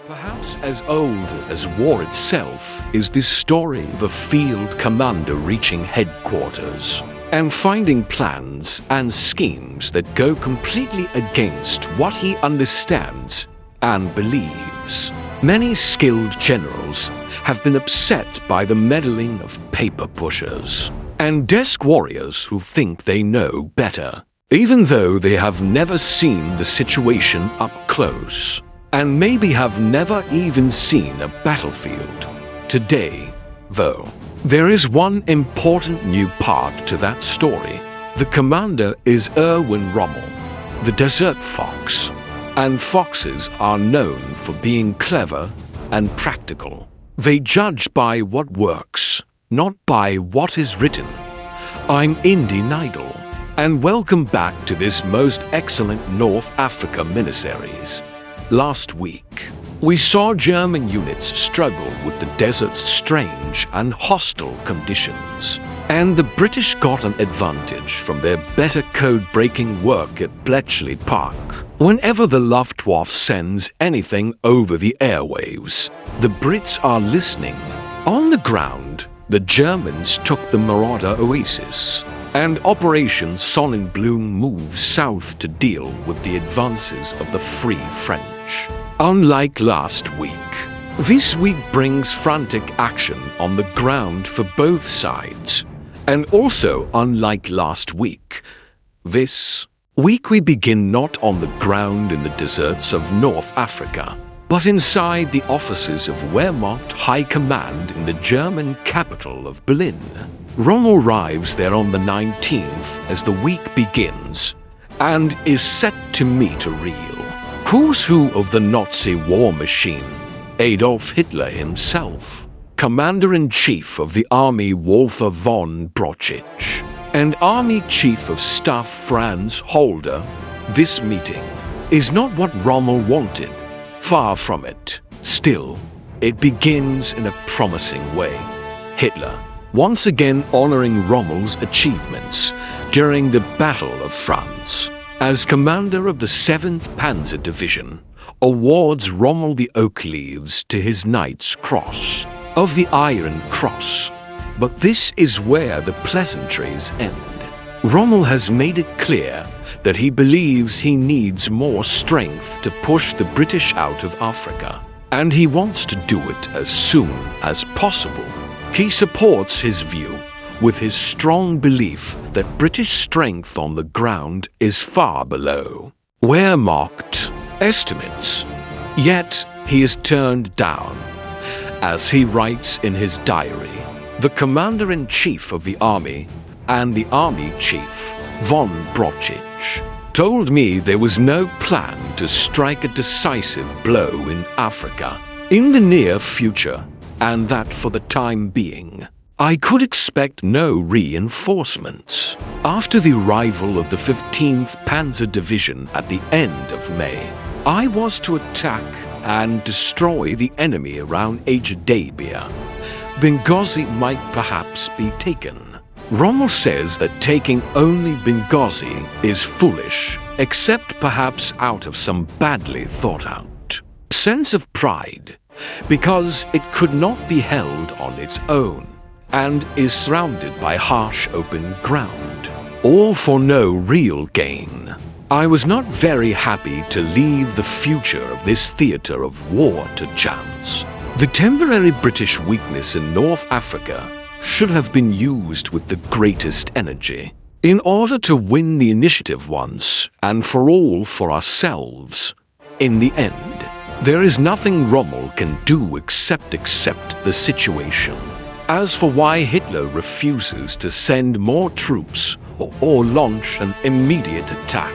Perhaps as old as war itself is this story of a field commander reaching headquarters and finding plans and schemes that go completely against what he understands and believes. Many skilled generals have been upset by the meddling of paper pushers and desk warriors who think they know better, even though they have never seen the situation up close and maybe have never even seen a battlefield. Today, though, there is one important new part to that story. The commander is Erwin Rommel, the desert fox, and foxes are known for being clever and practical. They judge by what works, not by what is written. I'm Indy Nidal, and welcome back to this most excellent North Africa miniseries. Last week, we saw German units struggle with the desert's strange and hostile conditions, and the British got an advantage from their better code-breaking work at Bletchley Park. Whenever the Luftwaffe sends anything over the airwaves, the Brits are listening. On the ground, the Germans took the Marauder Oasis, and Operation Sonnenblume moves south to deal with the advances of the Free French. Unlike last week, this week brings frantic action on the ground for both sides. And also, unlike last week, this week we begin not on the ground in the deserts of North Africa, but inside the offices of Wehrmacht High Command in the German capital of Berlin. Rommel arrives there on the 19th as the week begins and is set to meet a real who's who of the Nazi war machine, Adolf Hitler himself, Commander-in-Chief of the Army Walther von Brauchitsch, and Army Chief of Staff Franz Halder. This meeting is not what Rommel wanted, far from it. Still, it begins in a promising way. Hitler, once again honoring Rommel's achievements during the Battle of France, as commander of the 7th Panzer Division, awards Rommel the oak leaves to his Knight's Cross of the Iron Cross. But this is where the pleasantries end. Rommel has made it clear that he believes he needs more strength to push the British out of Africa, and he wants to do it as soon as possible. He supports his view with his strong belief that British strength on the ground is far below Wehrmacht estimates. Yet he is turned down. As he writes in his diary, the Commander-in-Chief of the Army and the Army Chief, von Brauchitsch, told me there was no plan to strike a decisive blow in Africa in the near future, and that for the time being, I could expect no reinforcements. After the arrival of the 15th Panzer Division at the end of May, I was to attack and destroy the enemy around Ajdabiya. Benghazi might perhaps be taken. Rommel says that taking only Benghazi is foolish, except perhaps out of some badly thought-out sense of pride, because it could not be held on its own and is surrounded by harsh open ground, all for no real gain. I was not very happy to leave the future of this theater of war to chance. The temporary British weakness in North Africa should have been used with the greatest energy in order to win the initiative once and for all for ourselves. In the end, there is nothing Rommel can do except accept the situation. As for why Hitler refuses to send more troops or launch an immediate attack,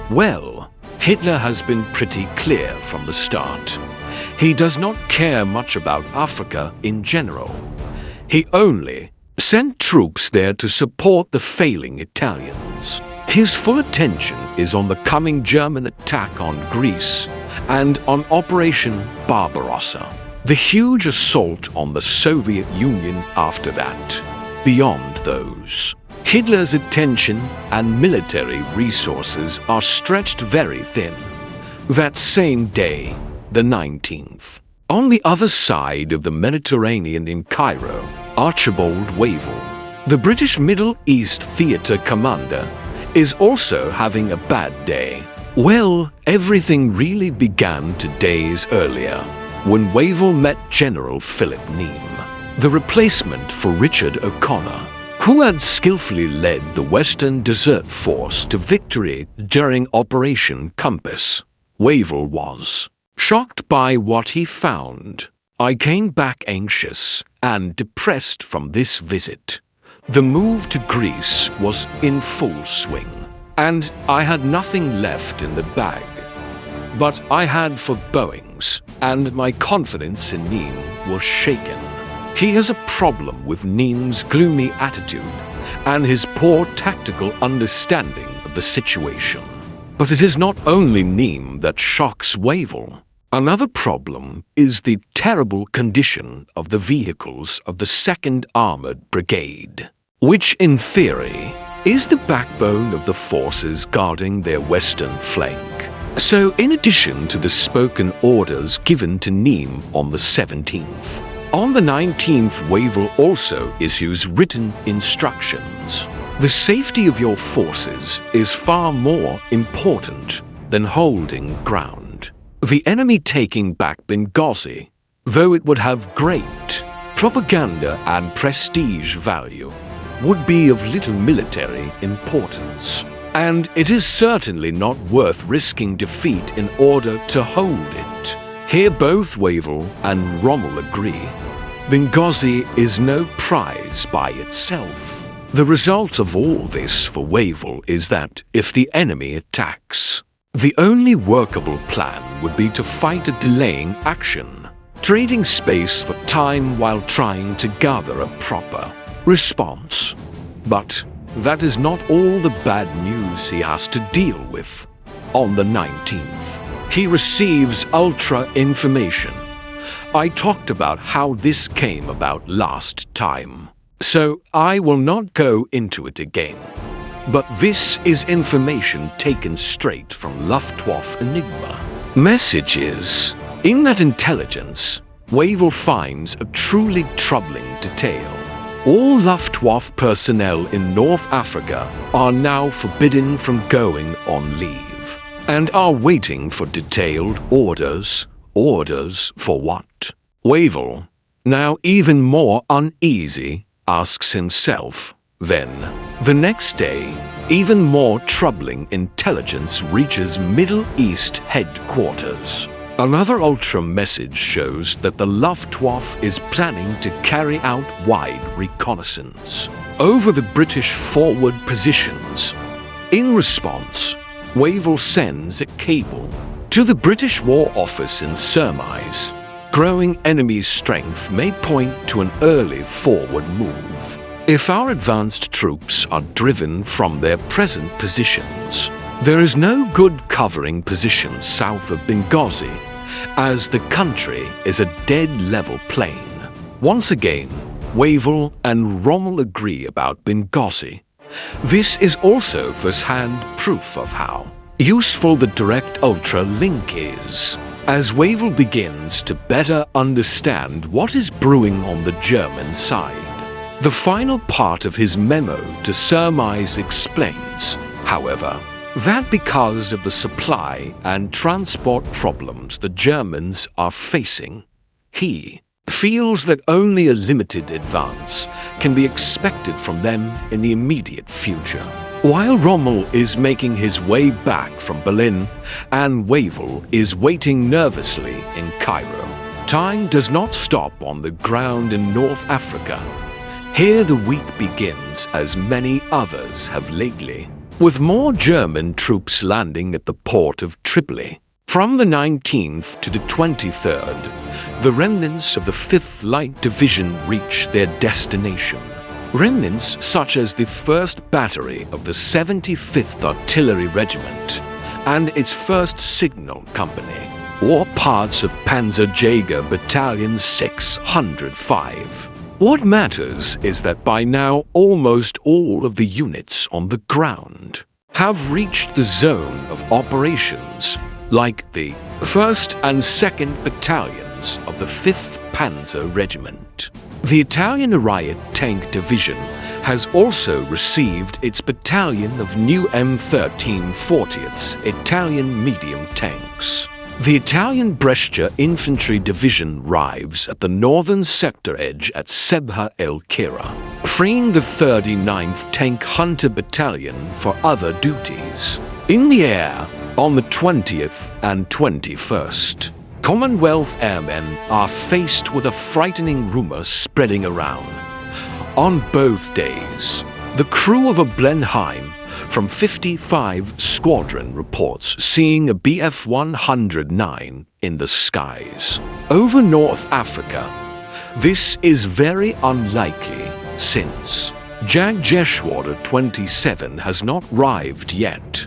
well, Hitler has been pretty clear from the start. He does not care much about Africa in general. He only sent troops there to support the failing Italians. His full attention is on the coming German attack on Greece and on Operation Barbarossa, the huge assault on the Soviet Union after that. Beyond those, Hitler's attention and military resources are stretched very thin. That same day, the 19th. On the other side of the Mediterranean in Cairo, Archibald Wavell, the British Middle East theater commander, is also having a bad day. Well, everything really began 2 days earlier, when Wavell met General Philip Neame, the replacement for Richard O'Connor, who had skillfully led the Western Desert Force to victory during Operation Compass. Wavell was shocked by what he found. "I came back anxious and depressed from this visit. The move to Greece was in full swing, and I had nothing left in the bag. But I had forebodings, and my confidence in Neame was shaken." He has a problem with Neame's gloomy attitude and his poor tactical understanding of the situation. But it is not only Neame that shocks Wavell. Another problem is the terrible condition of the vehicles of the 2nd Armored Brigade, which in theory is the backbone of the forces guarding their western flank. So in addition to the spoken orders given to Neame on the 17th, on the 19th Wavell also issues written instructions. The safety of your forces is far more important than holding ground. The enemy taking back Benghazi, though it would have great propaganda and prestige value, would be of little military importance. And it is certainly not worth risking defeat in order to hold it. Here both Wavell and Rommel agree. Benghazi is no prize by itself. The result of all this for Wavell is that if the enemy attacks, the only workable plan would be to fight a delaying action, trading space for time while trying to gather a proper response. But that is not all the bad news he has to deal with. On the 19th, he receives ultra information. I talked about how this came about last time, so I will not go into it again. But this is information taken straight from Luftwaffe Enigma. Messages. In that intelligence, Wavell finds a truly troubling detail. All Luftwaffe personnel in North Africa are now forbidden from going on leave and are waiting for detailed orders. Orders for what? Wavell, now even more uneasy, asks himself. Then, the next day, even more troubling intelligence reaches Middle East headquarters. Another ultra message shows that the Luftwaffe is planning to carry out wide reconnaissance over the British forward positions. In response, Wavell sends a cable to the British War Office in surmise. Growing enemy strength may point to an early forward move. If our advanced troops are driven from their present positions, there is no good covering positions south of Benghazi, as the country is a dead level plain. Once again, Wavell and Rommel agree about Benghazi. This is also first-hand proof of how useful the direct ultra link is, as Wavell begins to better understand what is brewing on the German side. The final part of his memo to surmise explains, however, that because of the supply and transport problems the Germans are facing, he feels that only a limited advance can be expected from them in the immediate future. While Rommel is making his way back from Berlin and Wavell is waiting nervously in Cairo, time does not stop on the ground in North Africa. Here the week begins, as many others have lately, with more German troops landing at the port of Tripoli. From the 19th to the 23rd, the remnants of the 5th Light Division reach their destination. Remnants such as the 1st Battery of the 75th Artillery Regiment and its 1st Signal Company, or parts of Panzerjäger Battalion 605. What matters is that by now almost all of the units on the ground have reached the zone of operations, like the 1st and 2nd Battalions of the 5th Panzer Regiment. The Italian Riot Tank Division has also received its battalion of new M13 40ths Italian medium tanks. The Italian Brescia Infantry Division arrives at the northern sector edge at Sebha el Kira, freeing the 39th Tank Hunter Battalion for other duties. In the air, on the 20th and 21st, Commonwealth airmen are faced with a frightening rumor spreading around. On both days, the crew of a Blenheim from 55 Squadron reports seeing a Bf-109 in the skies. Over North Africa, this is very unlikely since Jagjeshwara 27 has not arrived yet.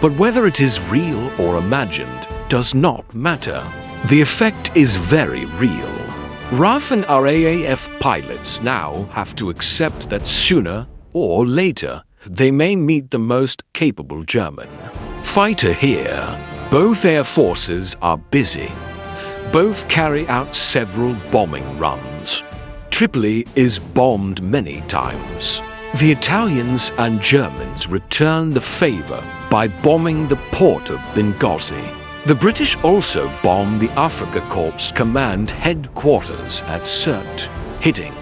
But whether it is real or imagined does not matter. The effect is very real. RAF and RAAF pilots now have to accept that sooner or later they may meet the most capable German fighter here. Both air forces are busy. Both carry out several bombing runs. Tripoli is bombed many times. The Italians and Germans return the favor by bombing the port of Benghazi. The British also bombed the Afrika Korps Command headquarters at Sirte, hitting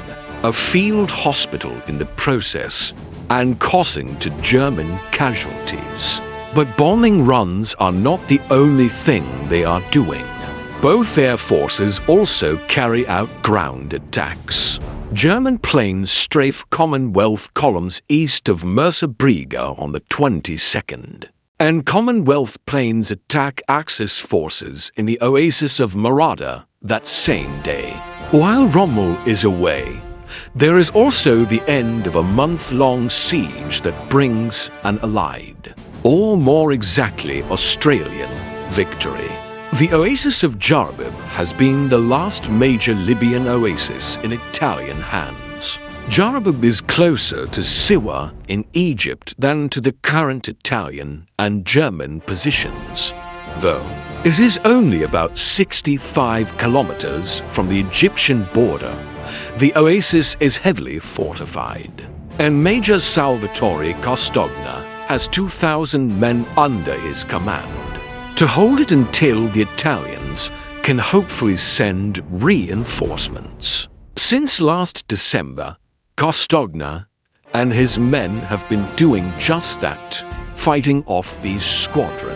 a field hospital in the process and causing to German casualties. But bombing runs are not the only thing they are doing. Both air forces also carry out ground attacks. German planes strafe Commonwealth columns east of Mersa Briga on the 22nd. And Commonwealth planes attack Axis forces in the oasis of Marada that same day. While Rommel is away, there is also the end of a month-long siege that brings an Allied, or more exactly Australian, victory. The oasis of Jarabib has been the last major Libyan oasis in Italian hands. Jarabib is closer to Siwa in Egypt than to the current Italian and German positions, though it is only about 65 kilometers from the Egyptian border. The oasis is heavily fortified, and Major Salvatore Costogna has 2,000 men under his command to hold it until the Italians can hopefully send reinforcements. Since last December, Costogna and his men have been doing just that, fighting off the squadron.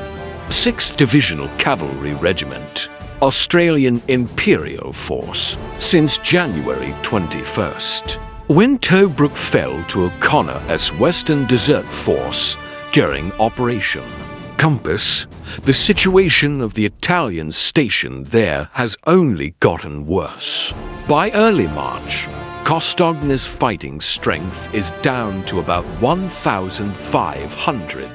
6th Divisional Cavalry Regiment, Australian Imperial Force, since January 21st, when Tobruk fell to O'Connor as Western Desert Force during Operation Compass. The situation of the Italians stationed there has only gotten worse. By early March, Costogna's fighting strength is down to about 1,500.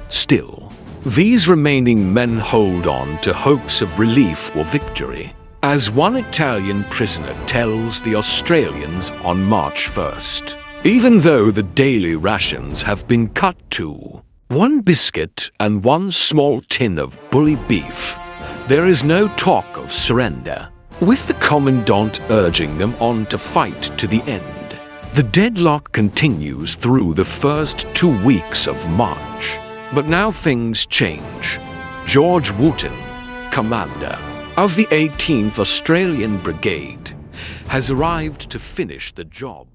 Still, these remaining men hold on to hopes of relief or victory, as one Italian prisoner tells the Australians on March 1st. Even though the daily rations have been cut to 1 biscuit and 1 small tin of bully beef, there is no talk of surrender, with the commandant urging them on to fight to the end. The deadlock continues through the first 2 weeks of March. But now things change. George Wooten, commander of the 18th Australian Brigade, has arrived to finish the job.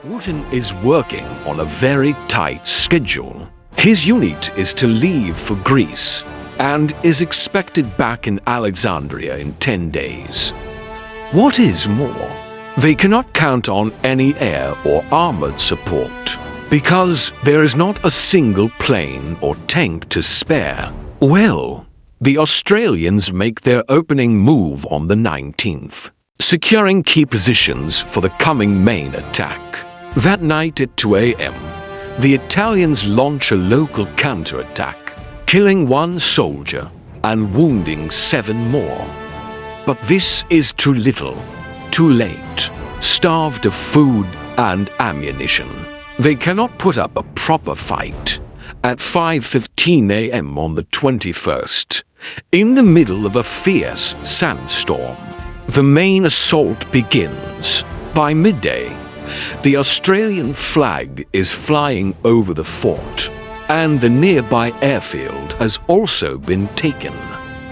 Wooten is working on a very tight schedule. His unit is to leave for Greece and is expected back in Alexandria in 10 days. What is more, they cannot count on any air or armored support, because there is not a single plane or tank to spare. Well, the Australians make their opening move on the 19th, securing key positions for the coming main attack. That night at 2 a.m., the Italians launch a local counterattack, killing 1 soldier and wounding 7 more. But this is too little, too late. Starved of food and ammunition, they cannot put up a proper fight. At 5:15 a.m. on the 21st, In the middle of a fierce sandstorm, the main assault begins. By midday, the Australian flag is flying over the fort, and the nearby airfield has also been taken.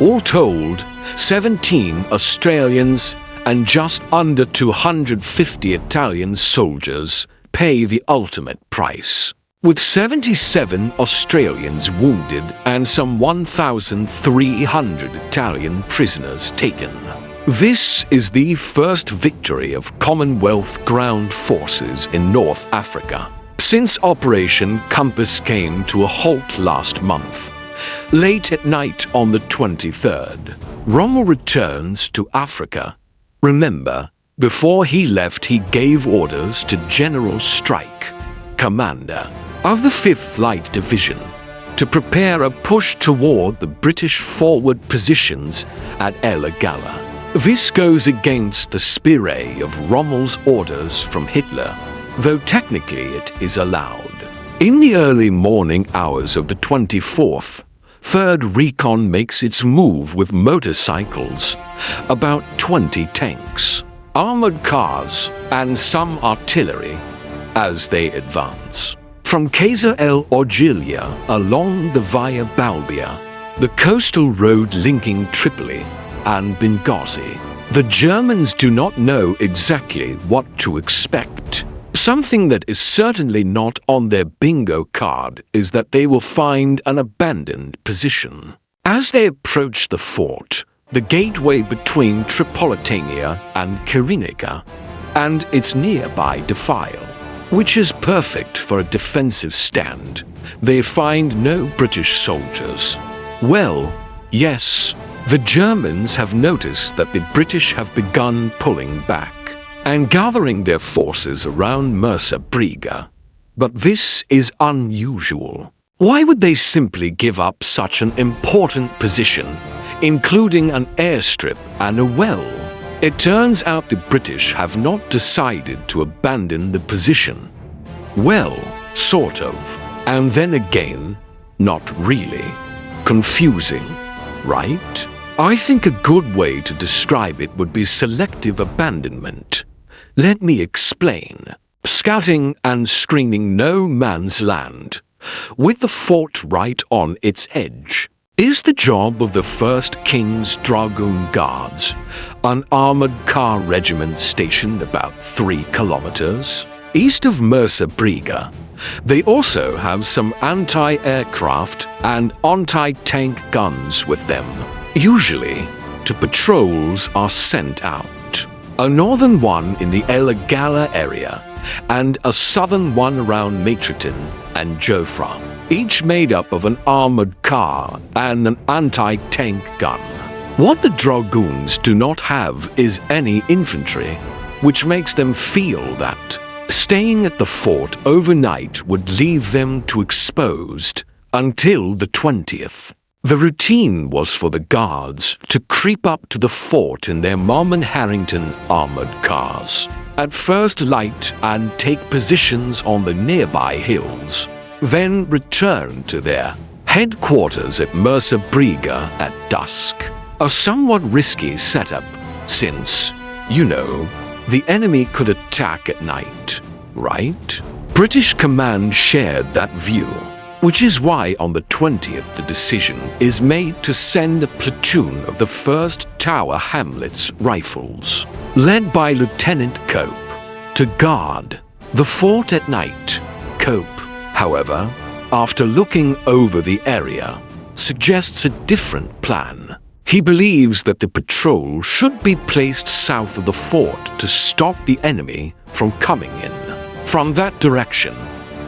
All told, 17 Australians and just under 250 Italian soldiers pay the ultimate price, with 77 Australians wounded and some 1,300 Italian prisoners taken. This is the first victory of Commonwealth ground forces in North Africa since Operation Compass came to a halt last month. Late at night on the 23rd, Rommel returns to Africa. Remember, before he left he gave orders to General Strike, commander of the 5th Light Division, to prepare a push toward the British forward positions at El Agala. This goes against the spirit of Rommel's orders from Hitler, though technically it is allowed. In the early morning hours of the 24th, 3rd Recon makes its move with motorcycles, about 20 tanks, armored cars, and some artillery as they advance. From Kaiser el Orgilia along the Via Balbia, the coastal road linking Tripoli and Benghazi, the Germans do not know exactly what to expect. Something that is certainly not on their bingo card is that they will find an abandoned position. As they approach the fort, the gateway between Tripolitania and Cyrenaica, and its nearby defile, which is perfect for a defensive stand, they find no British soldiers. Well, yes, the Germans have noticed that the British have begun pulling back and gathering their forces around Mersa Briga. But this is unusual. Why would they simply give up such an important position, including an airstrip and a well? It turns out the British have not decided to abandon the position. Well, sort of. And then again, not really. Confusing, right? I think a good way to describe it would be selective abandonment. Let me explain. Scouting and screening no man's land, with the fort right on its edge, is the job of the 1st King's Dragoon Guards, an armored car regiment stationed about 3 kilometers east of Mersa Briga. They also have some anti-aircraft and anti-tank guns with them. Usually, 2 patrols are sent out, a northern one in the El Agala area and a southern one around Matretin and Jofra, each made up of an armored car and an anti-tank gun. What the Dragoons do not have is any infantry, which makes them feel that staying at the fort overnight would leave them too exposed until the 20th. The routine was for the guards to creep up to the fort in their Marmon Harrington armored cars at first light and take positions on the nearby hills, then return to their headquarters at Mersa Briga at dusk. A somewhat risky setup since, you know, the enemy could attack at night, right? British command shared that view, which is why on the 20th the decision is made to send a platoon of the 1st Tower Hamlets Rifles, led by Lieutenant Cope, to guard the fort at night. Cope, however, after looking over the area, suggests a different plan. He believes that the patrol should be placed south of the fort to stop the enemy from coming in. From that direction,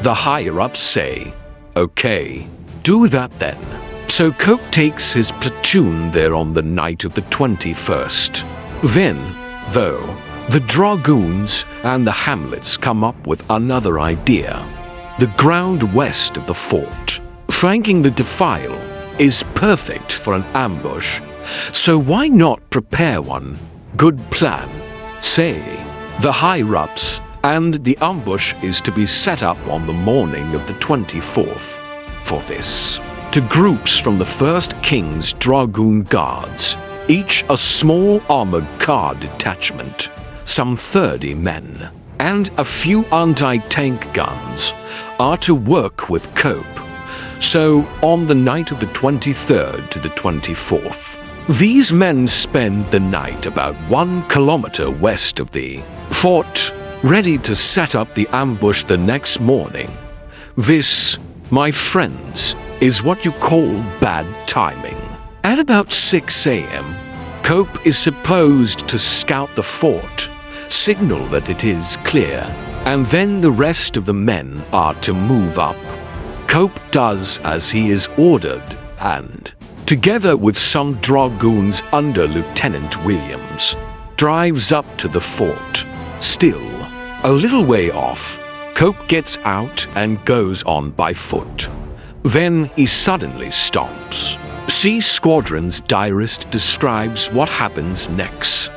the higher-ups say, "Okay, do that then." So Cope takes his platoon there on the night of the 21st. Then, though, the Dragoons and the Hamlets come up with another idea. The ground west of the fort, flanking the defile, is perfect for an ambush, so why not prepare one? Good plan, say the higher-ups, and the ambush is to be set up on the morning of the 24th. For this, to groups from the 1st King's Dragoon Guards, each a small armored car detachment, some 30 men, and a few anti-tank guns, are to work with Cope. So, on the night of the 23rd to the 24th, these men spend the night about 1 kilometer west of the fort, ready to set up the ambush the next morning. This, my friends, is what you call bad timing. At about 6 a.m., Cope is supposed to scout the fort, signal that it is clear, and then the rest of the men are to move up. Cope does as he is ordered and, together with some dragoons under Lieutenant Williams, drives up to the fort. Still, a little way off, Cope gets out and goes on by foot. Then he suddenly stops. C Squadron's diarist describes what happens next.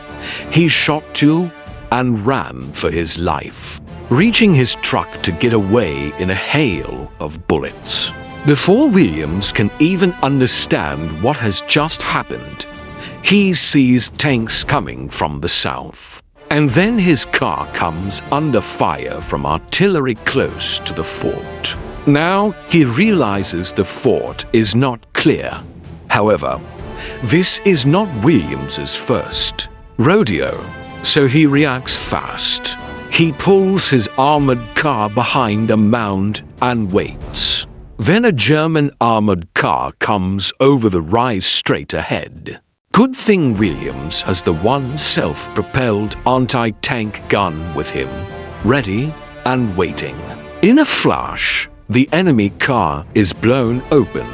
He's shot to and ran for his life, reaching his truck to get away in a hail of bullets. Before Williams can even understand what has just happened, he sees tanks coming from the south. And then his car comes under fire from artillery close to the fort. Now he realizes the fort is not clear. However, this is not Williams's first rodeo, so he reacts fast. He pulls his armored car behind a mound and waits. Then a German armored car comes over the rise straight ahead. Good thing Williams has the one self-propelled anti-tank gun with him, ready and waiting. In a flash, the enemy car is blown open,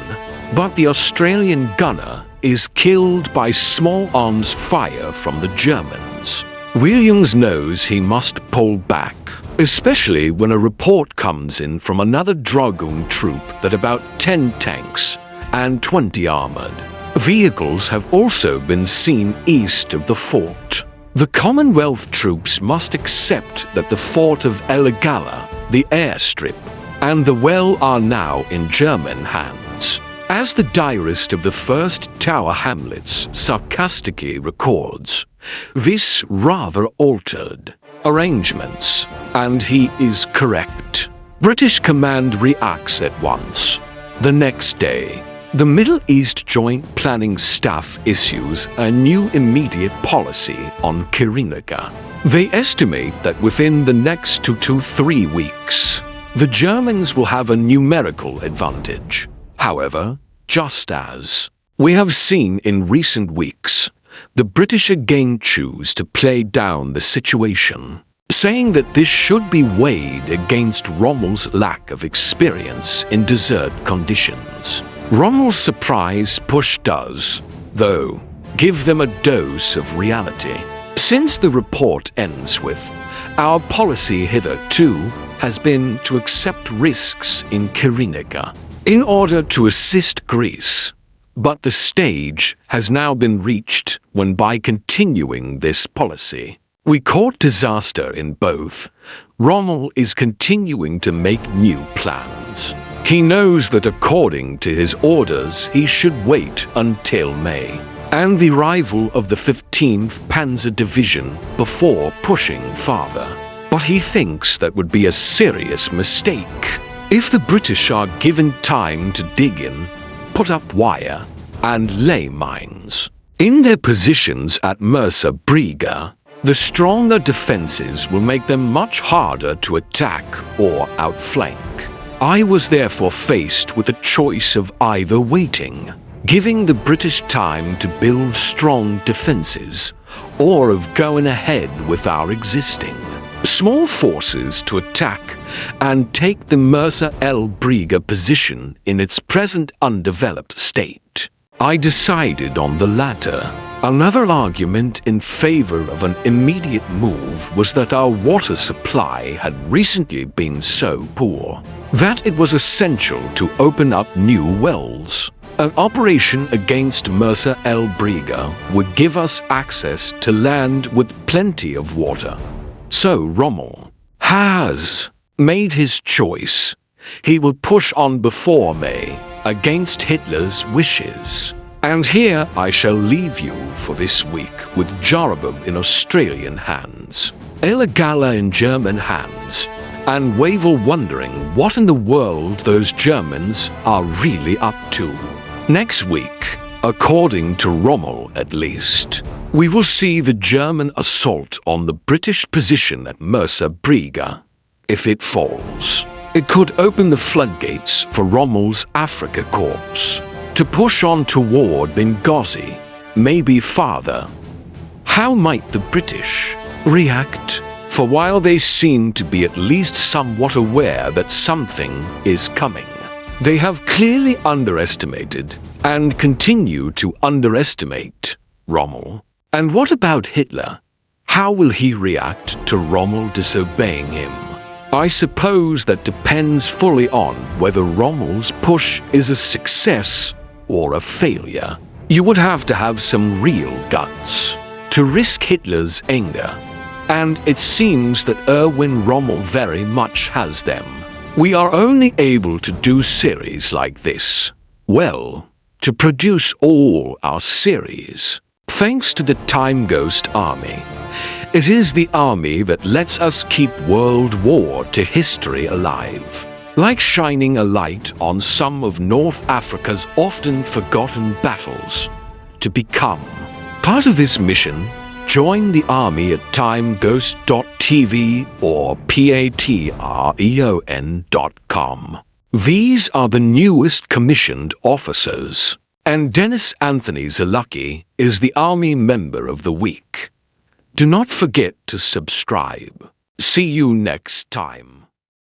but the Australian gunner is killed by small arms fire from the Germans. Williams knows he must pull back, especially when a report comes in from another Dragoon troop that about 10 tanks and 20 armored vehicles have also been seen east of the fort. The Commonwealth troops must accept that the fort of Eligala, the airstrip, and the well are now in German hands. As the diarist of the first Tower Hamlets sarcastically records, this rather altered arrangements, and he is correct. British command reacts at once. The next day, the Middle East Joint Planning Staff issues a new immediate policy on Kyrenaica. They estimate that within the next 2 to 3 weeks, the Germans will have a numerical advantage. However, just as we have seen in recent weeks, the British again choose to play down the situation, saying that this should be weighed against Rommel's lack of experience in desert conditions. Rommel's surprise push does, though, give them a dose of reality. Since the report ends with, "Our policy hitherto has been to accept risks in Kyrenaica in order to assist Greece, but the stage has now been reached when by continuing this policy, we court disaster in both. Rommel is continuing to make new plans. He knows that according to his orders, he should wait until May and the arrival of the 15th Panzer Division before pushing farther. But he thinks that would be a serious mistake. If the British are given time to dig in, put up wire, and lay mines in their positions at Mersa Briga, the stronger defenses will make them much harder to attack or outflank. I was therefore faced with a choice of either waiting, giving the British time to build strong defenses, or of going ahead with our existing small forces to attack and take the Mersa El Briga position in its present undeveloped state. I decided on the latter. Another argument in favor of an immediate move was that our water supply had recently been so poor that it was essential to open up new wells. An operation against Mersa El Briga would give us access to land with plenty of water. So Rommel has made his choice. He will push on before May against Hitler's wishes. And here I shall leave you for this week with Jeroboam in Australian hands, Elagala in German hands, and Wavell wondering what in the world those Germans are really up to. Next week, according to Rommel at least, we will see the German assault on the British position at Mersa Briga. If it falls, it could open the floodgates for Rommel's Afrika Corps to push on toward Benghazi, maybe farther. How might the British react? For while they seem to be at least somewhat aware that something is coming, they have clearly underestimated and continue to underestimate Rommel. And what about Hitler? How will he react to Rommel disobeying him? I suppose that depends fully on whether Rommel's push is a success or a failure. You would have to have some real guts to risk Hitler's anger, and it seems that Erwin Rommel very much has them. We are only able to do series like this, well, to produce all our series, thanks to the Time Ghost Army. It is the army that lets us keep World War to history alive, like shining a light on some of North Africa's often forgotten battles. To become part of this mission, join the army at timeghost.tv or patreon.com. These are the newest commissioned officers, and Dennis Anthony Zalaki is the Army Member of the Week. Do not forget to subscribe. See you next time.